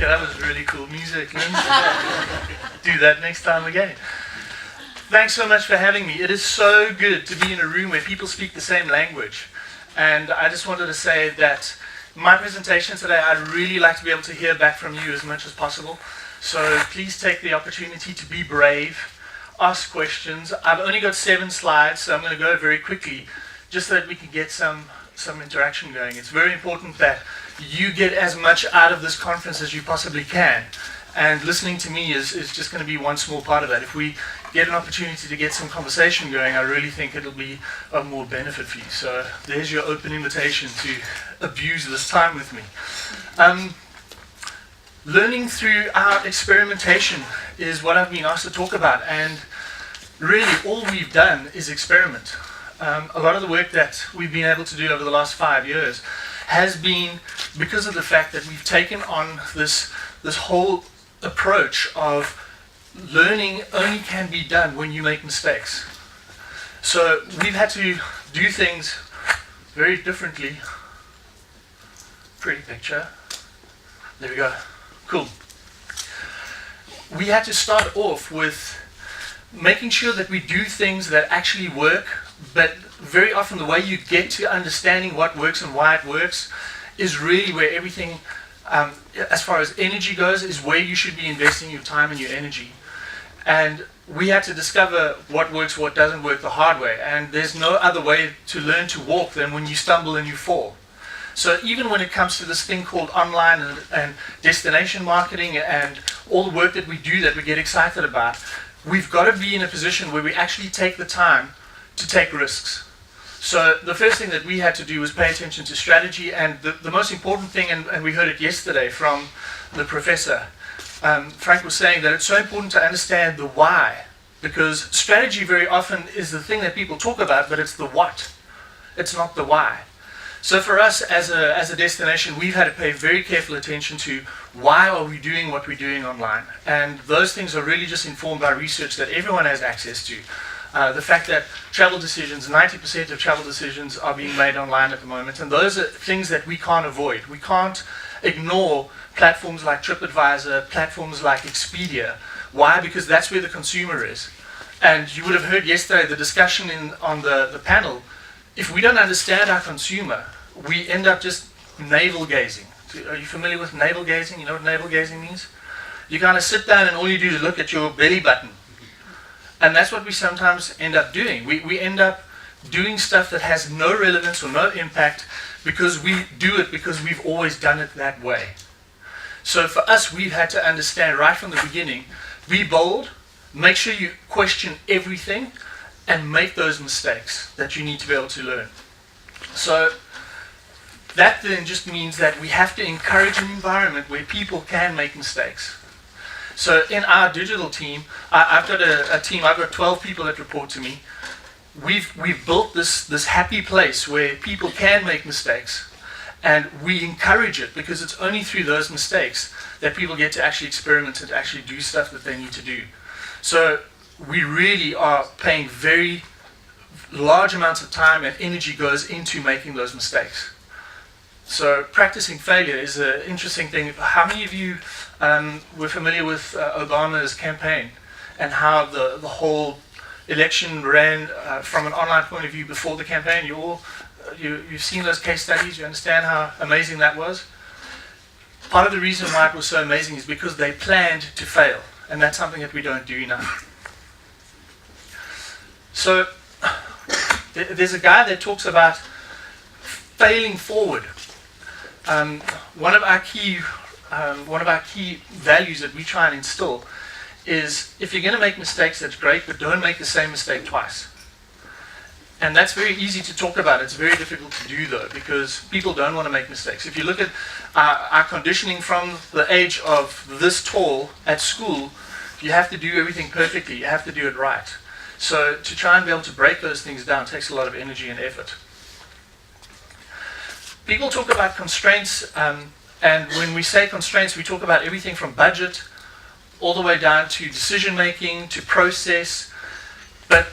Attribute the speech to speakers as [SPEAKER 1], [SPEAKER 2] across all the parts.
[SPEAKER 1] Okay, that was really cool music, Lynn. Do that next time again. Thanks so much for having me. It is so good to be in a room where people speak the same language. And I just wanted to say that my presentation today, I'd really like to be able to hear back from you as much as possible. So please take the opportunity to be brave, ask questions. I've only got 7 slides, so I'm going to go very quickly, just so that we can get some interaction going. It's very important that you get as much out of this conference as you possibly can. And listening to me is just going to be one small part of that. If we get an opportunity to get some conversation going, I really think it'll be of more benefit for you. So there's your open invitation to abuse this time with me. Learning through our experimentation is what I've been asked to talk about. And really, all we've done is experiment. A lot of the work that we've been able to do over the last 5 years has been because of the fact that we've taken on this whole approach of learning only can be done when you make mistakes. So we've had to do things very differently. Pretty picture. There we go. Cool. We had to start off with making sure that we do things that actually work, but very often the way you get to understanding what works and why it works is really where everything, as far as energy goes, is where you should be investing your time and your energy. And we had to discover what works, what doesn't work the hard way. And there's no other way to learn to walk than when you stumble and you fall. So even when it comes to this thing called online and destination marketing and all the work that we do that we get excited about, we've got to be in a position where we actually take the time to take risks. So the first thing that we had to do was pay attention to strategy, and the most important thing, and we heard it yesterday from the professor, Frank was saying that it's so important to understand the why, because strategy very often is the thing that people talk about, but it's the what. It's not the why. So for us as a destination, we've had to pay very careful attention to why are we doing what we're doing online. And those things are really just informed by research that everyone has access to. The fact that travel decisions, 90% of travel decisions are being made online at the moment, and those are things that we can't avoid. We can't ignore platforms like TripAdvisor, platforms like Expedia. Why? Because that's where the consumer is. And you would have heard yesterday the discussion on the panel. If we don't understand our consumer, we end up just navel gazing. Are you familiar with navel gazing? You know what navel gazing means? You kind of sit down and all you do is look at your belly button. And that's what we sometimes end up doing. We end up doing stuff that has no relevance or no impact because we do it because we've always done it that way. So for us, we've had to understand right from the beginning, be bold, make sure you question everything, and make those mistakes that you need to be able to learn. So that then just means that we have to encourage an environment where people can make mistakes. So in our digital team, I've got a team, I've got 12 people that report to me. We've built this happy place where people can make mistakes, and we encourage it because it's only through those mistakes that people get to actually experiment and to actually do stuff that they need to do. So we really are paying very large amounts of time and energy goes into making those mistakes. So practicing failure is an interesting thing. How many of you were familiar with Obama's campaign and how the whole election ran from an online point of view before the campaign? You've seen those case studies, you understand how amazing that was? Part of the reason why it was so amazing is because they planned to fail, and that's something that we don't do enough. So there's a guy that talks about failing forward. One of our key values that we try and instill is if you're going to make mistakes, that's great, but don't make the same mistake twice. And that's very easy to talk about. It's very difficult to do, though, because people don't want to make mistakes. If you look at our conditioning from the age of this tall at school, you have to do everything perfectly. You have to do it right. So to try and be able to break those things down takes a lot of energy and effort. People talk about constraints, and when we say constraints, we talk about everything from budget all the way down to decision making, to process. But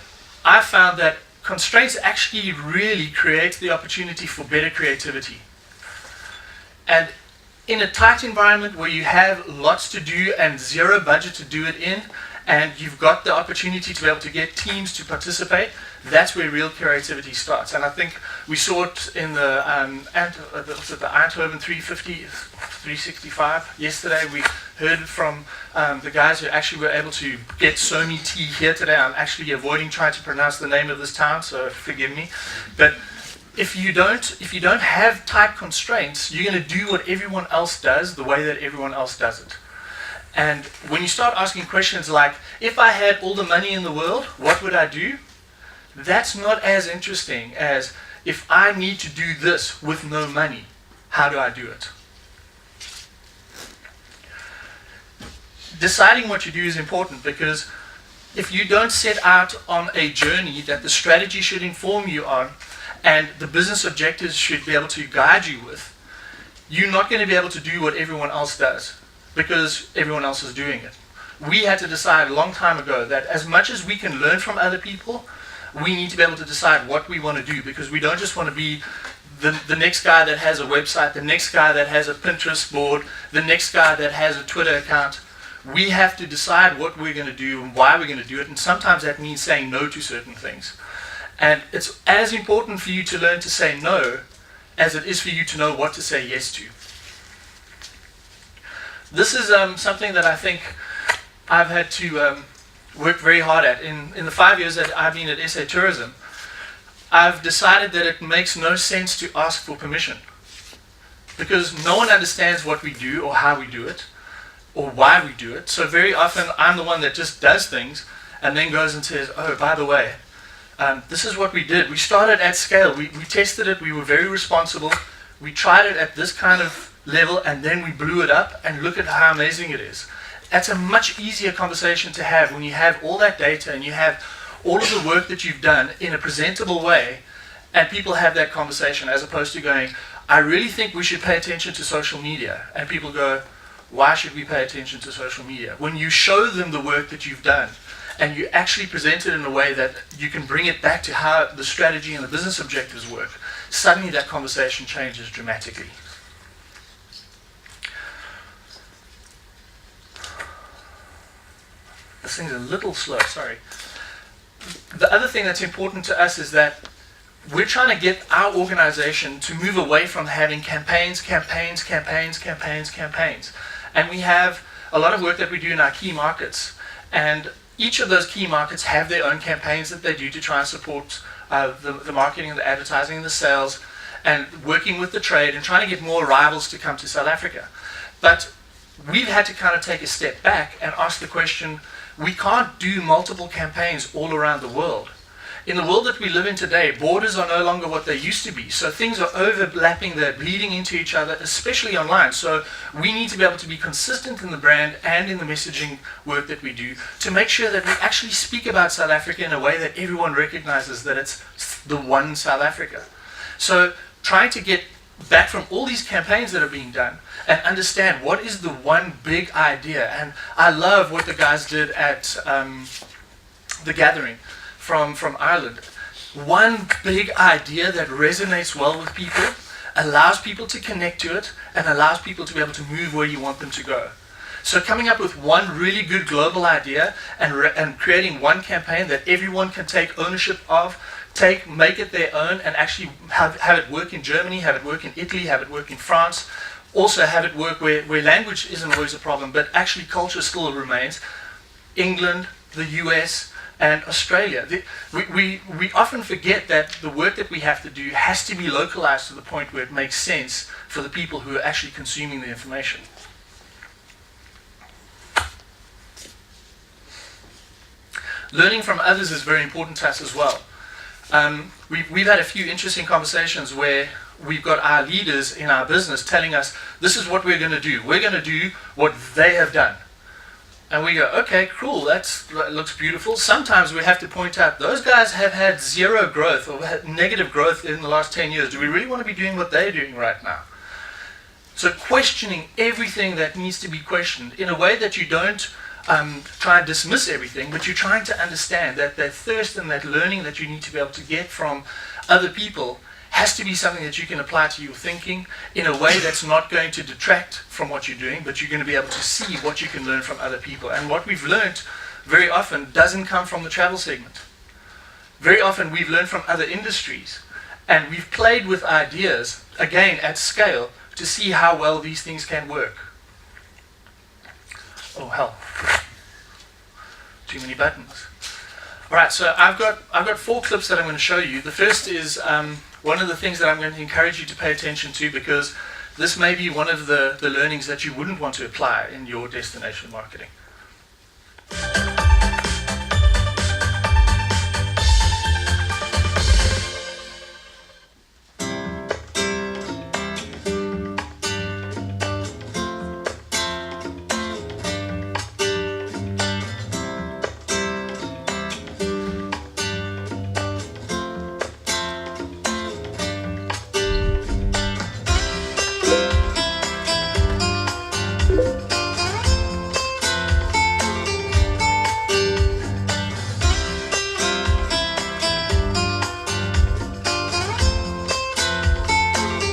[SPEAKER 1] I found that constraints actually really create the opportunity for better creativity. And in a tight environment where you have lots to do and zero budget to do it in, and you've got the opportunity to be able to get teams to participate, that's where real creativity starts. And I think we saw it in the Eindhoven 365 yesterday. We heard from the guys who actually were able to get Somi tea here today. I'm actually avoiding trying to pronounce the name of this town, so forgive me. But if you don't have tight constraints, you're going to do what everyone else does the way that everyone else does it. And when you start asking questions like, if I had all the money in the world, what would I do? That's not as interesting as, if I need to do this with no money, how do I do it? Deciding what you do is important, because if you don't set out on a journey that the strategy should inform you on, and the business objectives should be able to guide you with, you're not going to be able to do what everyone else does, because everyone else is doing it. We had to decide a long time ago that as much as we can learn from other people, we need to be able to decide what we want to do, because we don't just want to be the next guy that has a website, the next guy that has a Pinterest board, the next guy that has a Twitter account. We have to decide what we're going to do and why we're going to do it, and sometimes that means saying no to certain things. And it's as important for you to learn to say no as it is for you to know what to say yes to. This is something that I think I've had to work very hard at. In the 5 years that I've been at SA Tourism, I've decided that it makes no sense to ask for permission, because no one understands what we do or how we do it or why we do it. So very often I'm the one that just does things and then goes and says, oh, by the way, this is what we did. We started at scale. We tested it. We were very responsible. We tried it at this kind of level, and then we blew it up, and look at how amazing it is. That's a much easier conversation to have when you have all that data and you have all of the work that you've done in a presentable way, and people have that conversation, as opposed to going, I really think we should pay attention to social media. And people go, why should we pay attention to social media? When you show them the work that you've done, and you actually present it in a way that you can bring it back to how the strategy and the business objectives work, suddenly that conversation changes dramatically. This thing's a little slow, sorry. The other thing that's important to us is that we're trying to get our organization to move away from having campaigns. And we have a lot of work that we do in our key markets. And each of those key markets have their own campaigns that they do to try and support the marketing and the advertising and the sales, and working with the trade and trying to get more rivals to come to South Africa. But we've had to kind of take a step back and ask the question, we can't do multiple campaigns all around the world. In the world that we live in today, borders are no longer what they used to be. So things are overlapping, they're bleeding into each other, especially online. So we need to be able to be consistent in the brand and in the messaging work that we do to make sure that we actually speak about South Africa in a way that everyone recognizes that it's the one South Africa. So trying to get back from all these campaigns that are being done and understand what is the one big idea. And I love what the guys did at The Gathering from Ireland. One big idea that resonates well with people, allows people to connect to it, and allows people to be able to move where you want them to go. So coming up with one really good global idea and creating one campaign that everyone can take ownership of, make it their own, and actually have it work in Germany, have it work in Italy, have it work in France, also have it work where language isn't always a problem, but actually culture still remains. England, the US, and Australia. We often forget that the work that we have to do has to be localized to the point where it makes sense for the people who are actually consuming the information. Learning from others is very important to us as well. We've had a few interesting conversations where we've got our leaders in our business telling us, this is what we're going to do. We're going to do what they have done. And we go, okay, cool, that looks beautiful. Sometimes we have to point out, those guys have had zero growth or had negative growth in the last 10 years. Do we really want to be doing what they're doing right now? So questioning everything that needs to be questioned in a way that you don't try and dismiss everything, but you're trying to understand that that thirst and that learning that you need to be able to get from other people has to be something that you can apply to your thinking in a way that's not going to detract from what you're doing, but you're going to be able to see what you can learn from other people. And what we've learned very often doesn't come from the travel segment. Very often we've learned from other industries, and we've played with ideas, again at scale, to see how well these things can work. Oh hell, too many buttons. Alright, so I've got 4 clips that I'm going to show you. The first is one of the things that I'm going to encourage you to pay attention to, because this may be one of the learnings that you wouldn't want to apply in your destination marketing.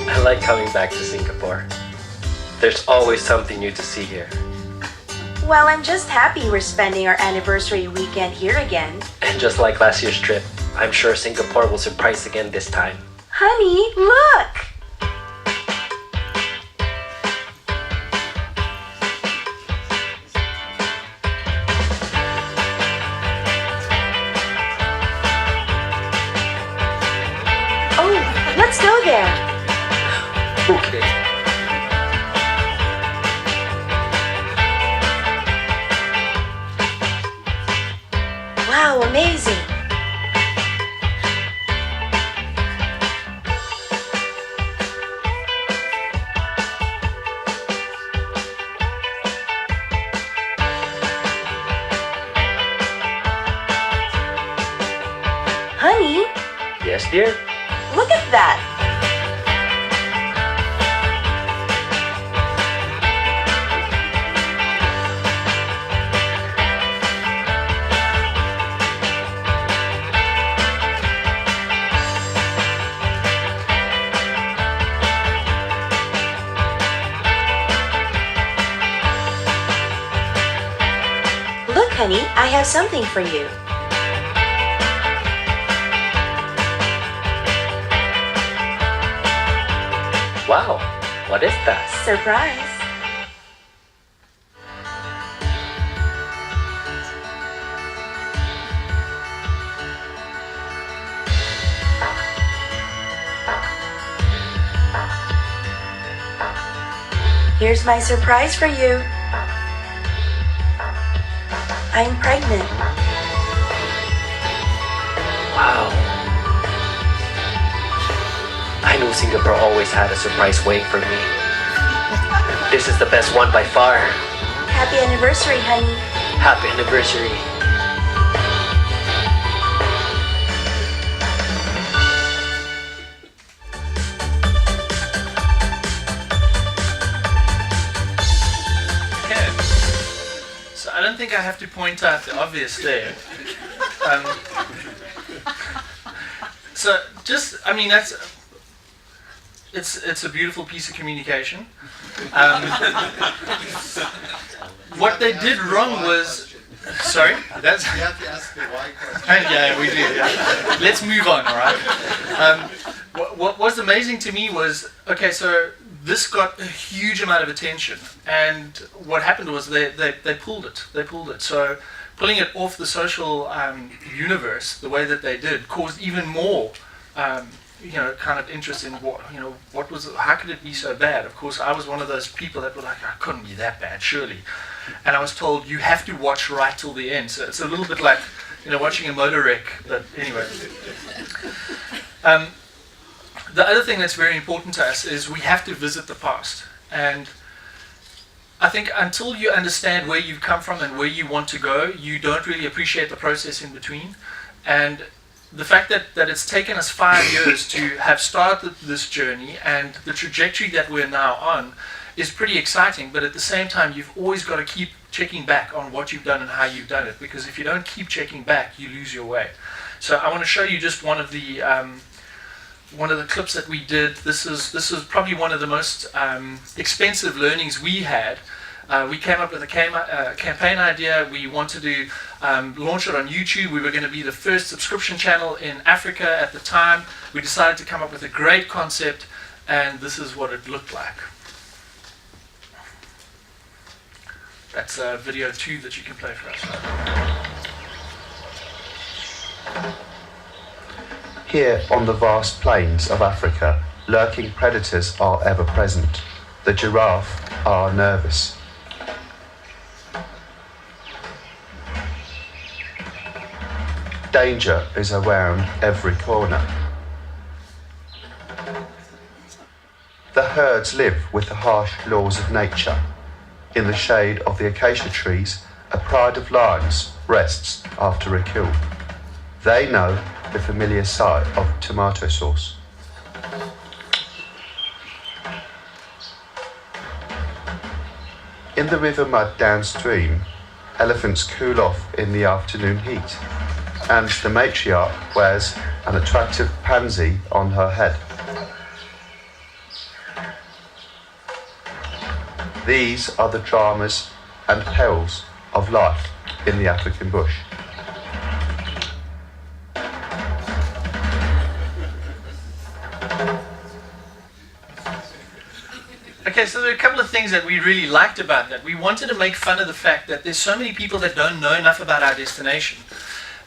[SPEAKER 2] I like coming back to Singapore. There's always something new to see here.
[SPEAKER 3] Well, I'm just happy we're spending our anniversary weekend here again.
[SPEAKER 2] And just like last year's trip, I'm sure Singapore will surprise again this time.
[SPEAKER 3] Honey, look! Oh, let's go there.
[SPEAKER 2] Okay.
[SPEAKER 3] Wow, amazing. Honey,
[SPEAKER 2] Yes, dear?
[SPEAKER 3] look at that. Look, honey, I have something for you.
[SPEAKER 2] Wow, what is that?
[SPEAKER 3] Surprise. Here's my surprise for you. I'm pregnant.
[SPEAKER 2] Wow. I knew Singapore always had a surprise waiting for me. This is the best one by far.
[SPEAKER 3] Happy anniversary, honey.
[SPEAKER 2] Happy anniversary.
[SPEAKER 1] So I don't think I have to point out the obvious there. So just, I mean, it's a beautiful piece of communication. What they did wrong was, sorry, that's.
[SPEAKER 4] You have to ask the why question.
[SPEAKER 1] Yeah, we do. Yeah. Let's move on, all right? What was amazing to me was, okay, so this got a huge amount of attention, and what happened was they pulled it. They pulled it. So pulling it off the social universe the way that they did caused even more, kind of interest in what was, how could it be so bad? Of course, I was one of those people that were like, I couldn't be that bad, surely. And I was told you have to watch right till the end. So it's a little bit like, watching a motor wreck. But anyway. The other thing that's very important to us is we have to visit the past. And I think until you understand where you've come from and where you want to go, you don't really appreciate the process in between. And the fact that it's taken us 5 years to have started this journey and the trajectory that we're now on is pretty exciting, but at the same time you've always got to keep checking back on what you've done and how you've done it, because if you don't keep checking back, you lose your way. So I want to show you just one of the one of the clips that we did. This is probably one of the most expensive learnings we had. We came up with a campaign idea. We wanted to launch it on YouTube. We were going to be the first subscription channel in Africa at the time. We decided to come up with a great concept, and this is what it looked like. That's video 2 that you can play for us.
[SPEAKER 5] Here on the vast plains of Africa, lurking predators are ever present. The giraffe are nervous. Danger is around every corner. The herds live with the harsh laws of nature. In the shade of the acacia trees, a pride of lions rests after a kill. They know the familiar sight of tomato sauce. In the river mud downstream, elephants cool off in the afternoon heat, and the matriarch wears an attractive pansy on her head. These are the dramas and perils of life in the African bush.
[SPEAKER 1] Okay, so there are a couple of things that we really liked about that. We wanted to make fun of the fact that there's so many people that don't know enough about our destination.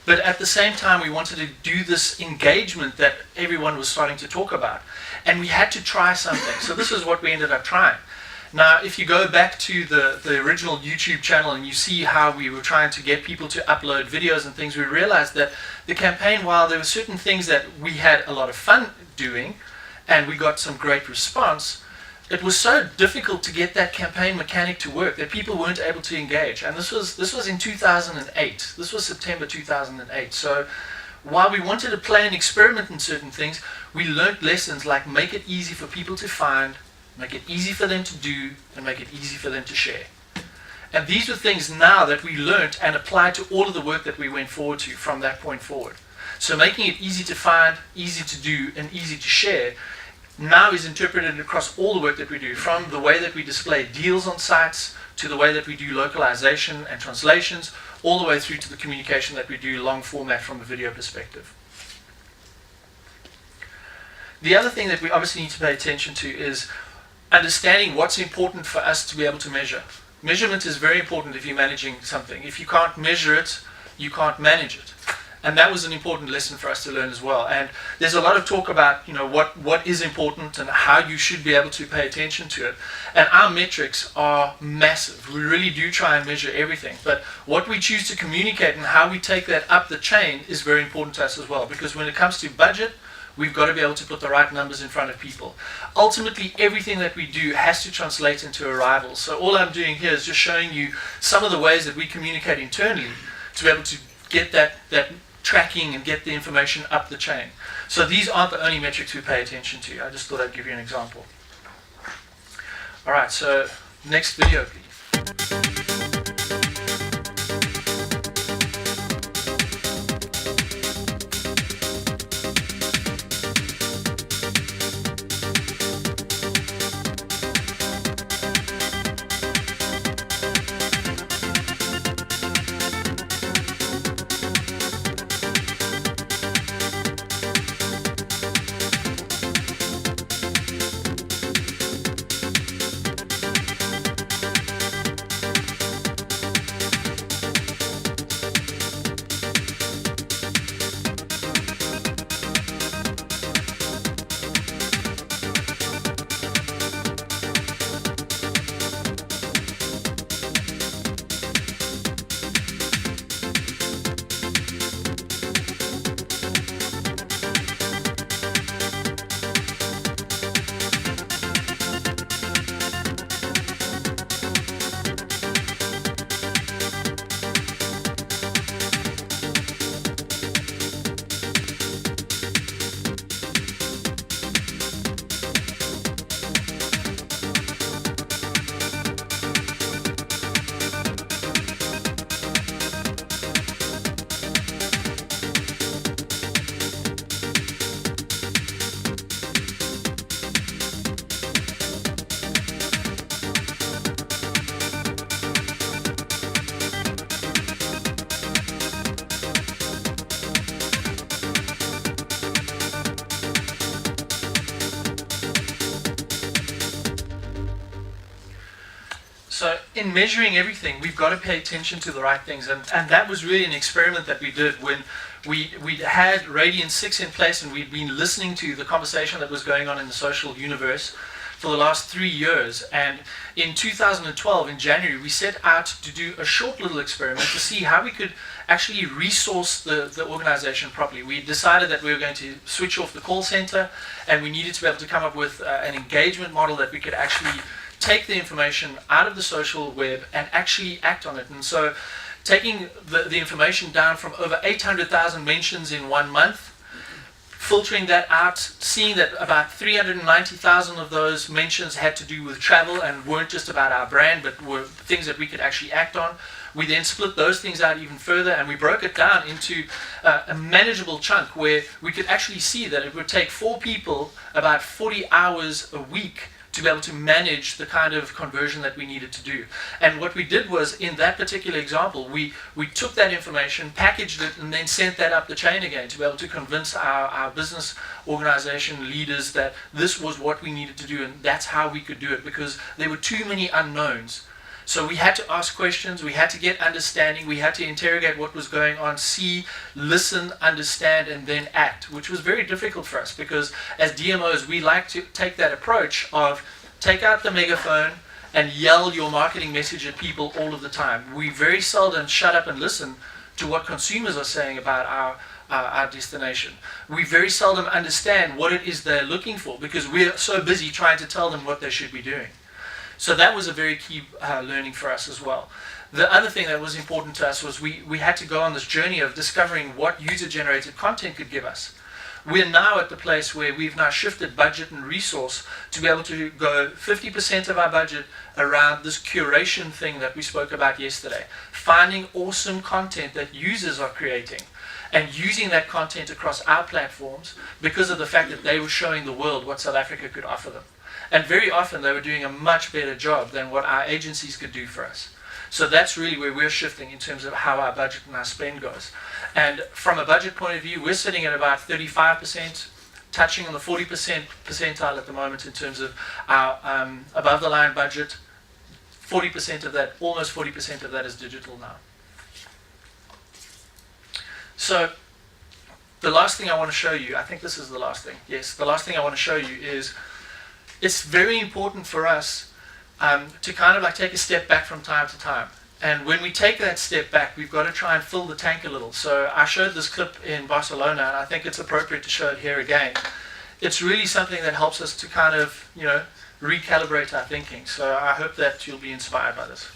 [SPEAKER 1] But at the same time, we wanted to do this engagement that everyone was starting to talk about. And we had to try something. So this is what we ended up trying. Now, if you go back to the original YouTube channel and you see how we were trying to get people to upload videos and things, we realized that the campaign, while there were certain things that we had a lot of fun doing and we got some great response, it was so difficult to get that campaign mechanic to work that people weren't able to engage. And this was in 2008. This was September 2008. So while we wanted to play and experiment in certain things, we learned lessons like make it easy for people to find, make it easy for them to do, and make it easy for them to share. And these were things now that we learned and applied to all of the work that we went forward to from that point forward. So making it easy to find, easy to do, and easy to share now is interpreted across all the work that we do, from the way that we display deals on sites, to the way that we do localization and translations, all the way through to the communication that we do long format from a video perspective. The other thing that we obviously need to pay attention to is understanding what's important for us to be able to measure. Measurement is very important if you're managing something. If you can't measure it, you can't manage it. And that was an important lesson for us to learn as well. And there's a lot of talk about, what is important and how you should be able to pay attention to it. And our metrics are massive. We really do try and measure everything. But what we choose to communicate and how we take that up the chain is very important to us as well. Because when it comes to budget, we've got to be able to put the right numbers in front of people. Ultimately, everything that we do has to translate into arrivals. So all I'm doing here is just showing you some of the ways that we communicate internally to be able to get that tracking and get the information up the chain. So these aren't the only metrics we pay attention to. I just thought I'd give you an example. All right, so next video, please. So in measuring everything, we've got to pay attention to the right things. And that was really an experiment that we did when we had Radiant 6 in place, and we'd been listening to the conversation that was going on in the social universe for the last 3 years. And in 2012, in January, we set out to do a short little experiment to see how we could actually resource the organization properly. We decided that we were going to switch off the call center, and we needed to be able to come up with an engagement model that we could actually take the information out of the social web and actually act on it. And so taking the information down from over 800,000 mentions in 1 month, filtering that out, seeing that about 390,000 of those mentions had to do with travel and weren't just about our brand, but were things that we could actually act on. We then split those things out even further, and we broke it down into a manageable chunk where we could actually see that it would take 4 people about 40 hours a week to be able to manage the kind of conversion that we needed to do. And what we did was, in that particular example, we took that information, packaged it, and then sent that up the chain again to be able to convince our business organization leaders that this was what we needed to do, and that's how we could do it, because there were too many unknowns. So we had to ask questions, we had to get understanding, we had to interrogate what was going on, see, listen, understand, and then act, which was very difficult for us, because as DMOs, we like to take that approach of take out the megaphone and yell your marketing message at people all of the time. We very seldom shut up and listen to what consumers are saying about our destination. We very seldom understand what it is they're looking for, because we're so busy trying to tell them what they should be doing. So that was a very key learning for us as well. The other thing that was important to us was we had to go on this journey of discovering what user-generated content could give us. We're now at the place where we've now shifted budget and resource to be able to go 50% of our budget around this curation thing that we spoke about yesterday. Finding awesome content that users are creating and using that content across our platforms because of the fact that they were showing the world what South Africa could offer them. And very often they were doing a much better job than what our agencies could do for us. So that's really where we're shifting in terms of how our budget and our spend goes. And from a budget point of view, we're sitting at about 35%, touching on the 40% percentile at the moment in terms of our above the line budget. 40% of that, almost 40% of that is digital now. So the last thing I want to show you, I think this is the last thing. Yes, the last thing I want to show you is it's very important for us to kind of like take a step back from time to time. And when we take that step back, we've got to try and fill the tank a little. So I showed this clip in Barcelona, and I think it's appropriate to show it here again. It's really something that helps us to kind of, recalibrate our thinking. So I hope that you'll be inspired by this.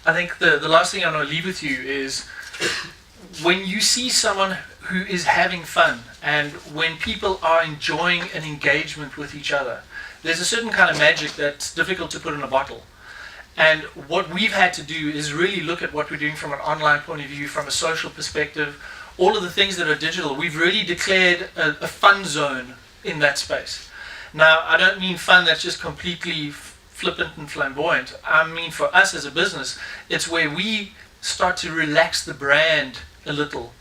[SPEAKER 1] I think the last thing I want to leave with you is when you see someone who is having fun and when people are enjoying an engagement with each other, there's a certain kind of magic that's difficult to put in a bottle. And what we've had to do is really look at what we're doing from an online point of view, from a social perspective, all of the things that are digital, we've really declared a fun zone in that space. Now, I don't mean fun that's just completely flippant and flamboyant. I mean, for us as a business, it's where we start to relax the brand a little.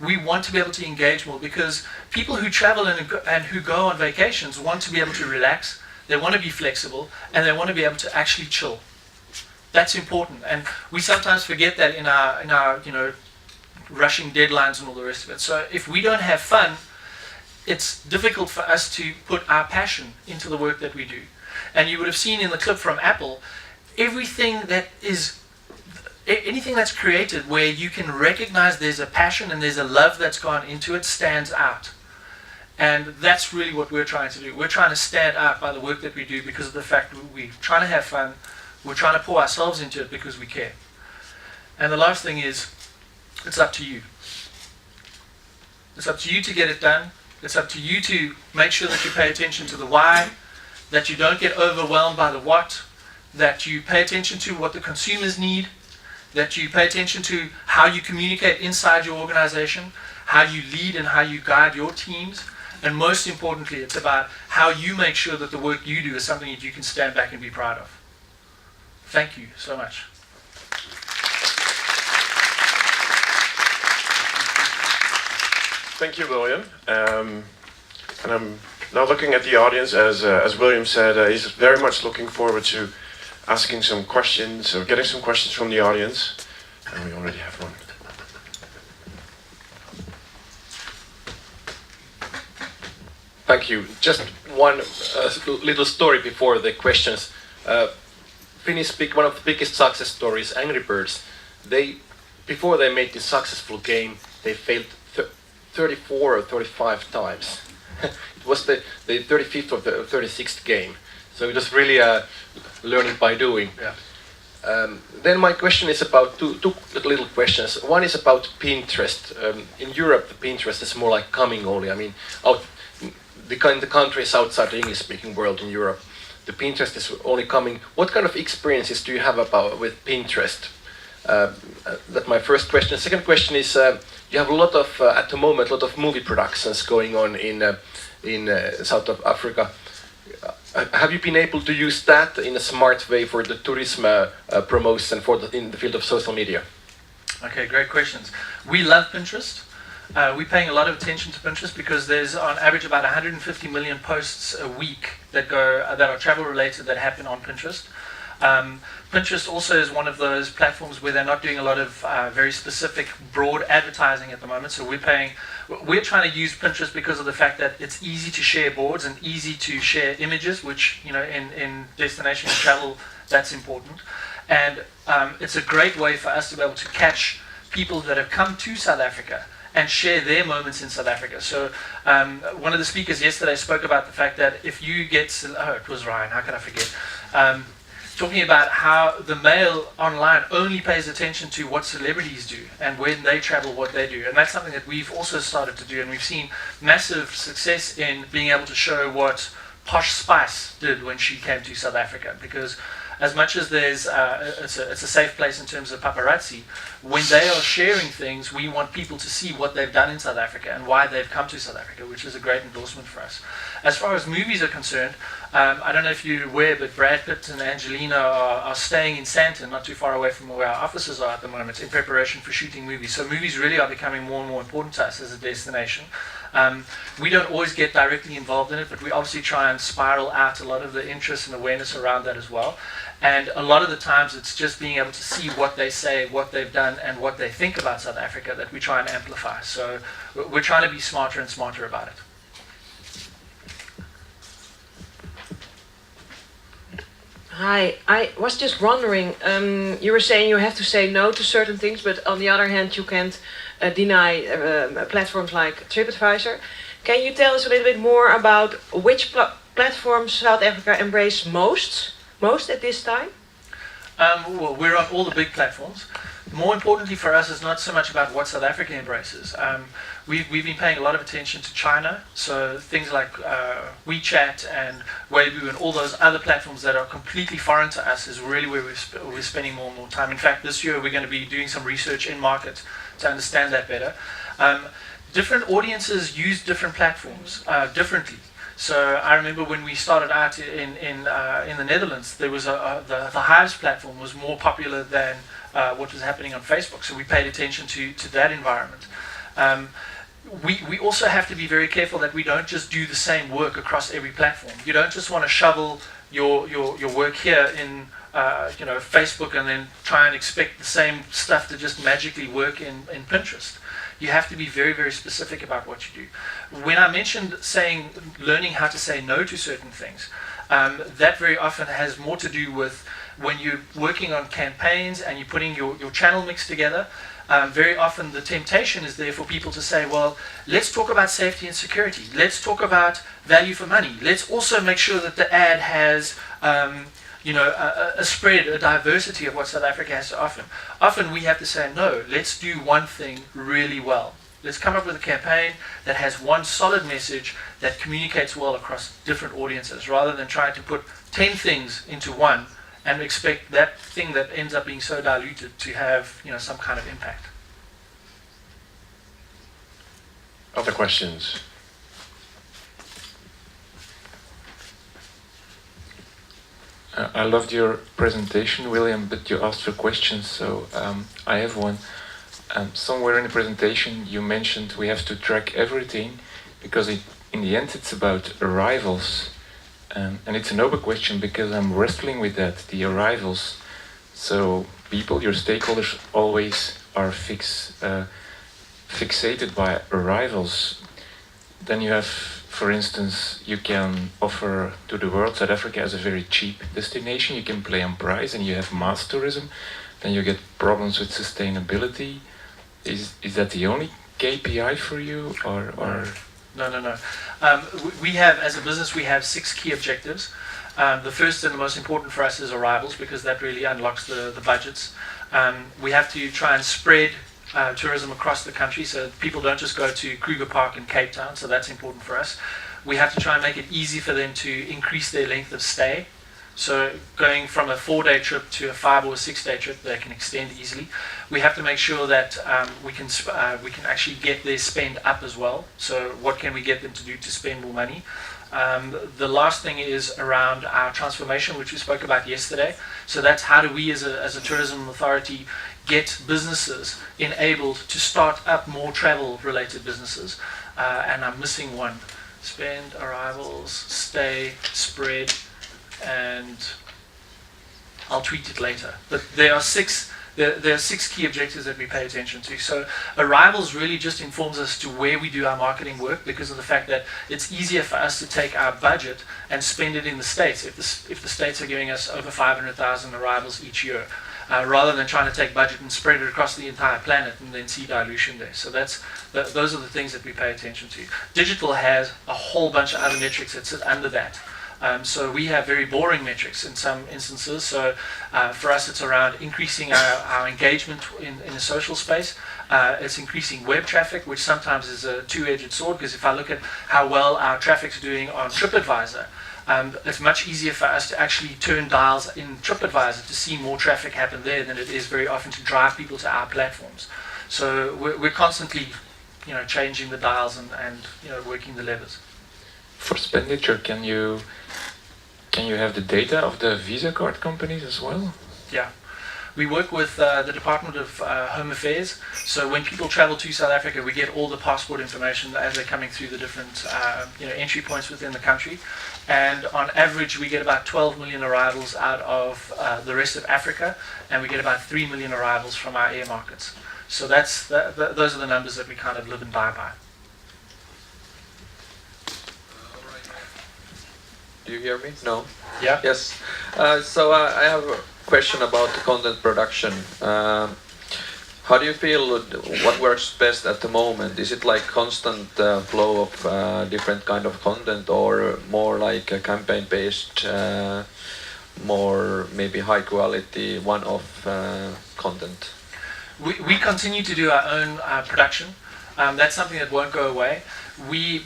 [SPEAKER 1] We want to be able to engage more, because people who travel and who go on vacations want to be able to relax, they want to be flexible, and they want to be able to actually chill. That's important, and we sometimes forget that in our rushing deadlines and all the rest of it. So if we don't have fun, it's difficult for us to put our passion into the work that we do. And you would have seen in the clip from Apple, anything that's created where you can recognize there's a passion and there's a love that's gone into it stands out. And that's really what we're trying to do. We're trying to stand out by the work that we do because of the fact that we're trying to have fun. We're trying to pour ourselves into it because we care. And the last thing is, it's up to you. It's up to you to get it done. It's up to you to make sure that you pay attention to the why, that you don't get overwhelmed by the what, that you pay attention to what the consumers need, that you pay attention to how you communicate inside your organization, how you lead and how you guide your teams, and most importantly, it's about how you make sure that the work you do is something that you can stand back and be proud of. Thank you so much.
[SPEAKER 6] Thank you, William. And I'm now looking at the audience, as William said, he's very much looking forward to asking some questions, or getting some questions from the audience. And we already have one.
[SPEAKER 7] Thank you. Just one little story before the questions. One of the biggest success stories, Angry Birds. Before they made this successful game, they failed 34 or 35 times. It was the 35th or the 36th game. So it was really learning by doing.
[SPEAKER 1] Yeah.
[SPEAKER 7] Then my question is about two little questions. One is about Pinterest. In Europe, the Pinterest is more like coming only. I mean, the countries outside the English-speaking world in Europe, the Pinterest is only coming. What kind of experiences do you have with Pinterest? That's my first question. Second question is, you have a lot of, at the moment, a lot of movie productions going on in South of Africa. Have you been able to use that in a smart way for the tourism promotion in the field of social media?
[SPEAKER 1] Okay, great questions. We love Pinterest. We're paying a lot of attention to Pinterest because there's on average about 150 million posts a week that are travel related that happen on Pinterest. Pinterest also is one of those platforms where they're not doing a lot of very specific broad advertising at the moment. So we're trying to use Pinterest because of the fact that it's easy to share boards and easy to share images, which in destination travel, that's important. And it's a great way for us to be able to catch people that have come to South Africa and share their moments in South Africa. So one of the speakers yesterday spoke about the fact that if you get, it was Ryan, how can I forget? Talking about how the mail online only pays attention to what celebrities do and when they travel, what they do. And that's something that we've also started to do, and we've seen massive success in being able to show what Posh Spice did when she came to South Africa, because as much as it's a safe place in terms of paparazzi, when they are sharing things, we want people to see what they've done in South Africa and why they've come to South Africa, which is a great endorsement for us. As far as movies are concerned, I don't know if you're aware, but Brad Pitt and Angelina are staying in Sandton, not too far away from where our offices are at the moment, in preparation for shooting movies. So movies really are becoming more and more important to us as a destination. We don't always get directly involved in it, but we obviously try and spiral out a lot of the interest and awareness around that as well. And a lot of the times it's just being able to see what they say, what they've done, and what they think about South Africa that we try and amplify. So we're trying to be smarter and smarter about it.
[SPEAKER 8] Hi, I was just wondering, you were saying you have to say no to certain things, but on the other hand you can't deny platforms like TripAdvisor. Can you tell us a little bit more about which platforms South Africa embraces most at this time?
[SPEAKER 1] Well, we're on all the big platforms. More importantly for us is not so much about what South Africa embraces. We've been paying a lot of attention to China, so things like WeChat and Weibo and all those other platforms that are completely foreign to us is really where we're spending more and more time. In fact, this year we're going to be doing some research in market to understand that better. Different audiences use different platforms differently. So I remember when we started out in the Netherlands, there was the Hives platform was more popular than what was happening on Facebook. So we paid attention to that environment. We also have to be very careful that we don't just do the same work across every platform. You don't just want to shovel your work here in Facebook and then try and expect the same stuff to just magically work in Pinterest. You have to be very, very specific about what you do. When I mentioned learning how to say no to certain things, that very often has more to do with when you're working on campaigns and you're putting your channel mix together. Very often the temptation is there for people to say, well, let's talk about safety and security. Let's talk about value for money. Let's also make sure that the ad has a spread, a diversity of what South Africa has to offer. Often we have to say, no, let's do one thing really well. Let's come up with a campaign that has one solid message that communicates well across different audiences, rather than trying to put 10 things into one and expect that thing that ends up being so diluted to have some kind of impact.
[SPEAKER 6] Other questions?
[SPEAKER 9] I loved your presentation, William, but you asked for questions, so I have one. Somewhere in the presentation you mentioned we have to track everything because in the end it's about arrivals. And it's an open question because I'm wrestling with that, the arrivals. So people, your stakeholders, always are fixated by arrivals. Then you have, for instance, you can offer to the world South Africa as a very cheap destination. You can play on price, and you have mass tourism. Then you get problems with sustainability. Is that the only KPI for you, or?
[SPEAKER 1] No. We have, as a business, we have 6 key objectives. The first and the most important for us is arrivals, because that really unlocks the budgets. We have to try and spread tourism across the country, so people don't just go to Kruger Park in Cape Town, so that's important for us. We have to try and make it easy for them to increase their length of stay. So going from a 4-day trip to a 5 or a 6-day trip, they can extend easily. We have to make sure that we can actually get their spend up as well. So what can we get them to do to spend more money? The last thing is around our transformation, which we spoke about yesterday. So that's how do we as a tourism authority get businesses enabled to start up more travel-related businesses. And I'm missing one. Spend, arrivals, stay, spread, and I'll tweet it later. But there are 6 key objectives that we pay attention to. So arrivals really just informs us to where we do our marketing work, because of the fact that it's easier for us to take our budget and spend it in the States if the States are giving us over 500,000 arrivals each year, rather than trying to take budget and spread it across the entire planet and then see dilution there. So those are the things that we pay attention to. Digital has a whole bunch of other metrics that sit under that. So we have very boring metrics in some instances. So for us, it's around increasing our engagement in the social space. It's increasing web traffic, which sometimes is a two-edged sword, because if I look at how well our traffic's doing on TripAdvisor, it's much easier for us to actually turn dials in TripAdvisor to see more traffic happen there than it is very often to drive people to our platforms. So we're constantly, changing the dials and working the levers.
[SPEAKER 9] For expenditure, can you have the data of the Visa card companies as well?
[SPEAKER 1] Yeah. We work with the Department of Home Affairs. So when people travel to South Africa, we get all the passport information as they're coming through the different entry points within the country. And on average, we get about 12 million arrivals out of the rest of Africa, and we get about 3 million arrivals from our air markets. So those are the numbers that we kind of live and die by.
[SPEAKER 10] Do you hear me? No?
[SPEAKER 1] Yeah.
[SPEAKER 10] Yes. So I have a question about the content production. How do you feel, what works best at the moment? Is it like constant flow of different kind of content, or more like a campaign-based, more maybe high quality one-off content?
[SPEAKER 1] We continue to do our own production. That's something that won't go away.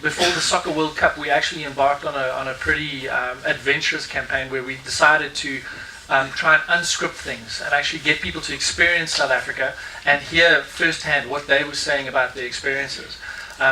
[SPEAKER 1] Before the Soccer World Cup, we actually embarked on a pretty adventurous campaign where we decided to try and unscript things and actually get people to experience South Africa and hear firsthand what they were saying about their experiences.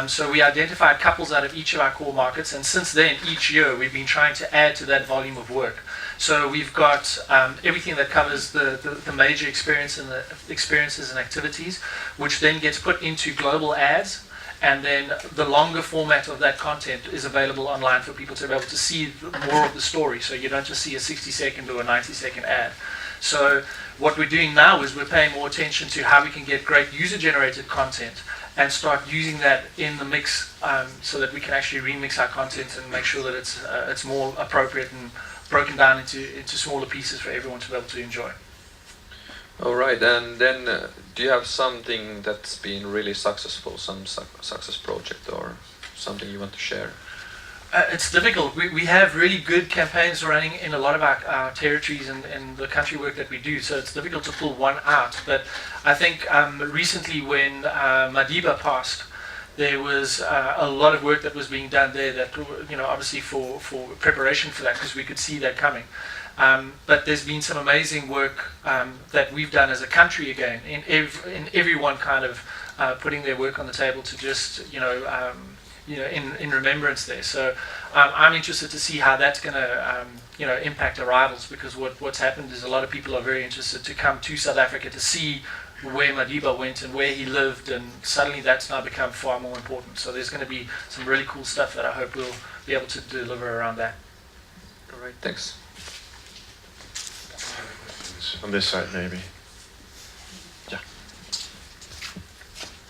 [SPEAKER 1] So we identified couples out of each of our core markets, and since then, each year, we've been trying to add to that volume of work. So we've got everything that covers the major experiences and activities, which then gets put into global ads, and then the longer format of that content is available online for people to be able to see more of the story. So you don't just see a 60-second or a 90-second ad. So what we're doing now is we're paying more attention to how we can get great user-generated content and start using that in the mix, so that we can actually remix our content and make sure that it's more appropriate and broken down into smaller pieces for everyone to be able to enjoy.
[SPEAKER 10] All right, and then do you have something that's been really successful, some success project or something you want to share?
[SPEAKER 1] It's difficult. We have really good campaigns running in a lot of our territories and the country work that we do, so it's difficult to pull one out. But I think recently when Madiba passed, there was a lot of work that was being done there that, obviously for preparation for that, because we could see that coming. But there's been some amazing work that we've done as a country again, in everyone kind of putting their work on the table to just, in remembrance there. So I'm interested to see how that's going to, impact arrivals, because what's happened is a lot of people are very interested to come to South Africa to see where Madiba went and where he lived, and suddenly that's now become far more important. So there's going to be some really cool stuff that I hope we'll be able to deliver around that.
[SPEAKER 10] All right, thanks.
[SPEAKER 6] On this side, maybe. Yeah.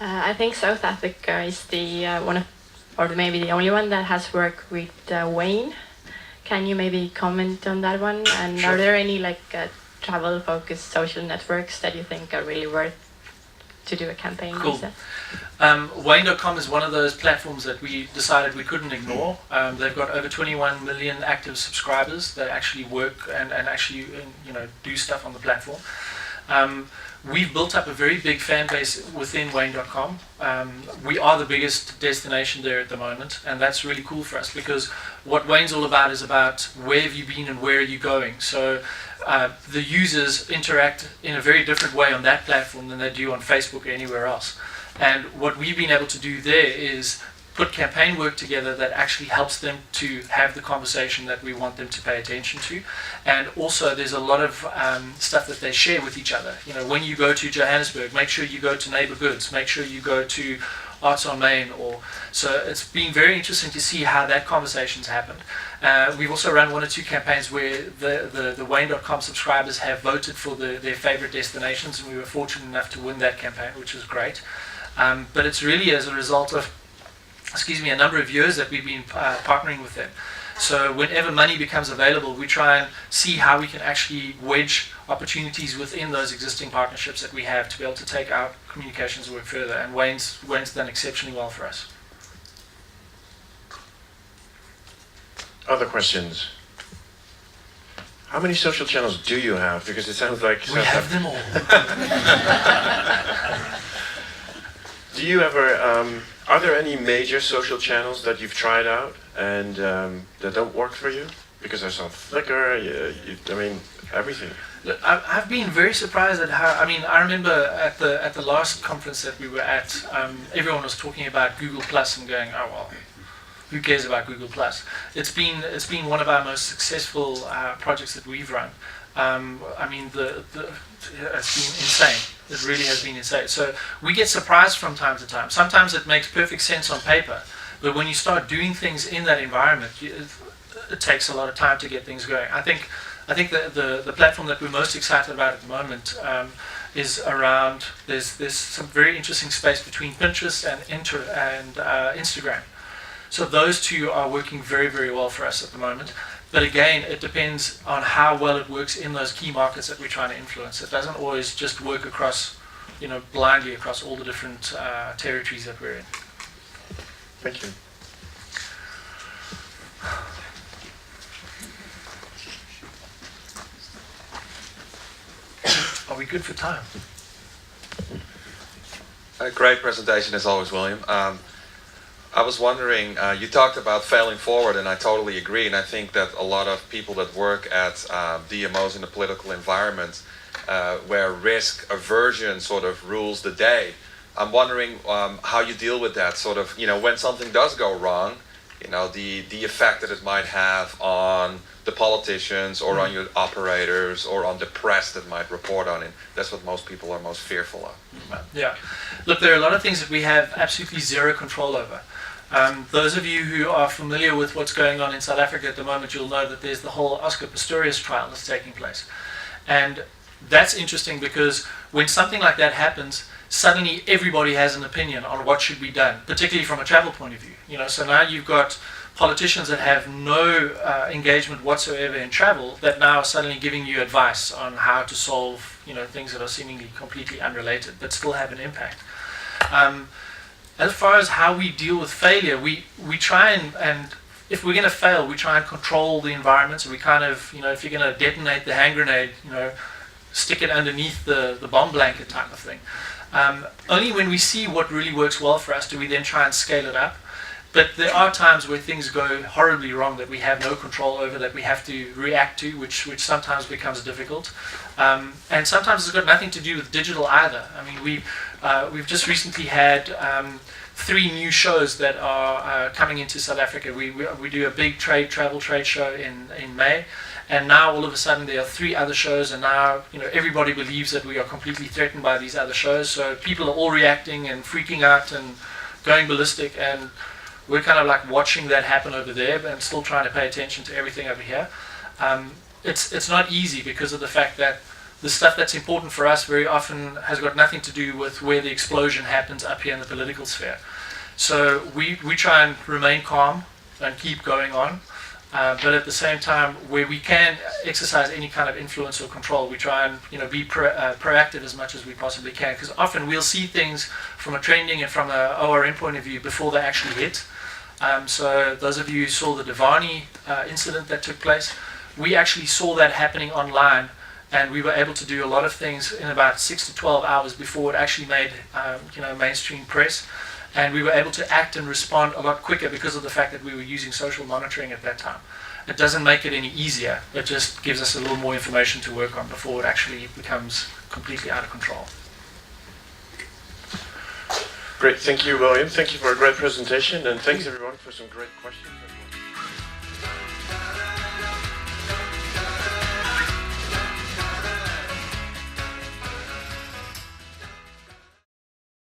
[SPEAKER 11] I think South Africa is the one of, or maybe the only one that has worked with Wayne. Can you maybe comment on that one? And
[SPEAKER 1] Sure.
[SPEAKER 11] Are there any travel-focused social networks that you think are really worth to do a campaign
[SPEAKER 1] Cool.
[SPEAKER 11] with?
[SPEAKER 1] Wayne.com is one of those platforms that we decided we couldn't ignore. They've got over 21 million active subscribers that actually work and actually do stuff on the platform. We've built up a very big fan base within Wayne.com. We are the biggest destination there at the moment, and that's really cool for us, because what Wayne's all about is about where have you been and where are you going. So the users interact in a very different way on that platform than they do on Facebook or anywhere else. And what we've been able to do there is put campaign work together that actually helps them to have the conversation that we want them to pay attention to. And also there's a lot of stuff that they share with each other. When you go to Johannesburg, make sure you go to Neighbour Goods, make sure you go to Arts on Main. So it's been very interesting to see how that conversation's happened. We've also run one or two campaigns where the Wayne.com subscribers have voted for their favorite destinations, and we were fortunate enough to win that campaign, which is great. But it's really as a result of a number of years that we've been partnering with them. So whenever money becomes available, we try and see how we can actually wedge opportunities within those existing partnerships that we have to be able to take our communications work further. And Wayne's done exceptionally well for us.
[SPEAKER 6] Other questions? How many social channels do you have? Because it sounds like
[SPEAKER 1] we have them all.
[SPEAKER 6] Do you ever? Are there any major social channels that you've tried out and that don't work for you? Because I saw Flickr, everything.
[SPEAKER 1] Look, I've been very surprised at how. I remember at the last conference that we were at, everyone was talking about Google Plus and going, oh well, who cares about Google Plus? It's been one of our most successful projects that we've run. It's been insane. It really has been insane. So we get surprised from time to time. Sometimes it makes perfect sense on paper, but when you start doing things in that environment, it takes a lot of time to get things going. I think the platform that we're most excited about at the moment is around. There's some very interesting space between Pinterest and Instagram. So those two are working very, very well for us at the moment. But again, it depends on how well it works in those key markets that we're trying to influence. It doesn't always just work across, blindly across all the different territories that we're in.
[SPEAKER 6] Thank you.
[SPEAKER 1] Are we good for time?
[SPEAKER 12] A great presentation as always, William.
[SPEAKER 10] I was wondering, you talked about failing forward, and I totally agree. And I think that a lot of people that work at DMOs in the political environment, where risk aversion sort of rules the day, I'm wondering how you deal with that. Sort of, when something does go wrong, the effect that it might have on the politicians or on your operators or on the press that might report on it. That's what most people are most fearful of.
[SPEAKER 1] Yeah. Look, there are a lot of things that we have absolutely zero control over. Those of you who are familiar with what's going on in South Africa at the moment, you'll know that there's the whole Oscar Pistorius trial that's taking place. And that's interesting because when something like that happens, suddenly everybody has an opinion on what should be done, particularly from a travel point of view. So now you've got politicians that have no engagement whatsoever in travel that now are suddenly giving you advice on how to solve things that are seemingly completely unrelated but still have an impact. As far as how we deal with failure, we try and if we're going to fail, we try and control the environment. So we kind of, if you're going to detonate the hand grenade, stick it underneath the bomb blanket type of thing. Only when we see what really works well for us do we then try and scale it up. But there are times where things go horribly wrong that we have no control over, that we have to react to, which sometimes becomes difficult. And sometimes it's got nothing to do with digital either. I mean, we've just recently had 3 new shows that are coming into South Africa. We do a big travel trade show in May. And now all of a sudden there are 3 other shows, and now everybody believes that we are completely threatened by these other shows. So people are all reacting and freaking out and going ballistic, and we're kind of like watching that happen over there, but still trying to pay attention to everything over here. It's not easy because of the fact that the stuff that's important for us very often has got nothing to do with where the explosion happens up here in the political sphere. So we try and remain calm and keep going on. But at the same time, where we can exercise any kind of influence or control, we try and be proactive as much as we possibly can. Because often we'll see things from a trending and from an ORM point of view before they actually hit. So those of you who saw the Devani incident that took place, we actually saw that happening online, and we were able to do a lot of things in about 6 to 12 hours before it actually made mainstream press. And we were able to act and respond a lot quicker because of the fact that we were using social monitoring at that time. It doesn't make it any easier, it just gives us a little more information to work on before it actually becomes completely out of control.
[SPEAKER 6] Great, thank you, William. Thank you for a great presentation, and thanks everyone for some great questions.